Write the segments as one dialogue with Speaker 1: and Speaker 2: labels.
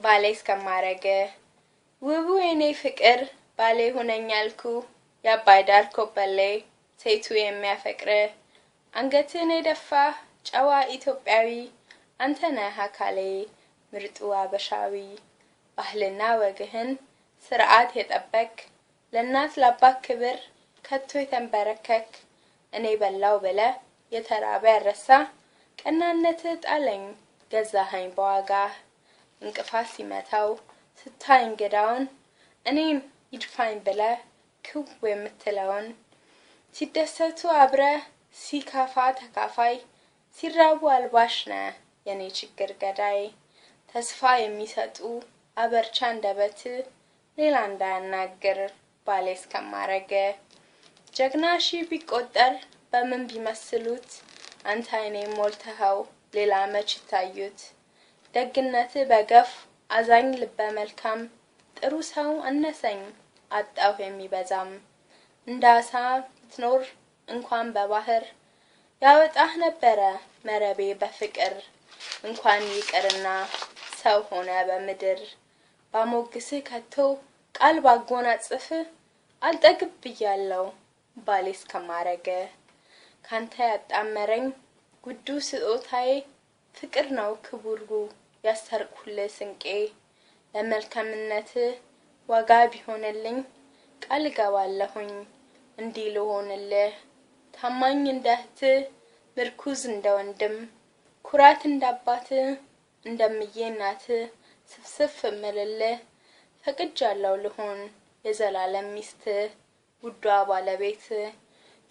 Speaker 1: ባሌ እስከማረገ ውቡ የኔ ፍቅር ባሌ ሆነኛልኩ ያባይ ዳር ኮበሌ ሴቱ የሚያፈቅር አንገትን የደፋ ጨዋ ኢትዮጵያዊ አንተ ነህ አካሌ ምርጡ አበሻዊ ባህልና ወግህን ስርዓት የጠበቅ ለናት ለአባት ክብር ከቶ የተንበረከክ እኔ በላው ብለ የተራበ ያረሳ ቀናነት ጣለኝ ገዛኸኝ በዋጋ እንቅፋት ሲመታው ስታይ እንግዳውን እኔም ይድፋኝ ብለ ክው የምትለውን ሲደሰቱ አብረ ሲከፋ ተካፋይ ሲራቡ አልባሽ ነህ የኔ ችግር ገዳይ ተስፋ የሚሰጡ አበርቻ እንደበት ሌላ እንዳያናግር ባሌ እስከማረገ ጀግናሺ ቢቆጠር በምን ቢመስሉት አንተ አይኔ ሞልተኸው ሌላ መች ታዩት ደግነት በገፍ አዛኝ ልበ መልካም ጥሩ ሰው አነሰኝ አጣው የሚበዛም እንዳሳ ትኖር እንኳን በባህር ያወጣህ ነበረ መረቤ በፍቅር እንኳን ይቀርና ሰው ሆነ በምድር ባሞግስ ከቶ ቃል ባጎናጽፍ አልጠግብ ብያለው ባሌ እስከማረገ ካንተ ያጣመረኝ ጉዱ ስጦታዬ ፍቅር ነው ክቡርጉ ያስተርኩል ስንቄ ለመልካምነት ዋጋ ቢሆንልኝ ቃል ገባለሁኝ እንዲህ ልሆንልህ ታማኝ እንደህት ምርኩዝ እንደወንድም ኩራት እንዳባት እንደምዬ እናት ስፍስፍ ምልልህ ፈቅጃለሁ ልሆን የዘላለም ሚስት ውዷ ባለቤት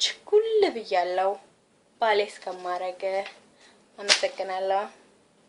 Speaker 1: ችኩል ብያለው ባሌ እስከማረገ አመሰግናለሁ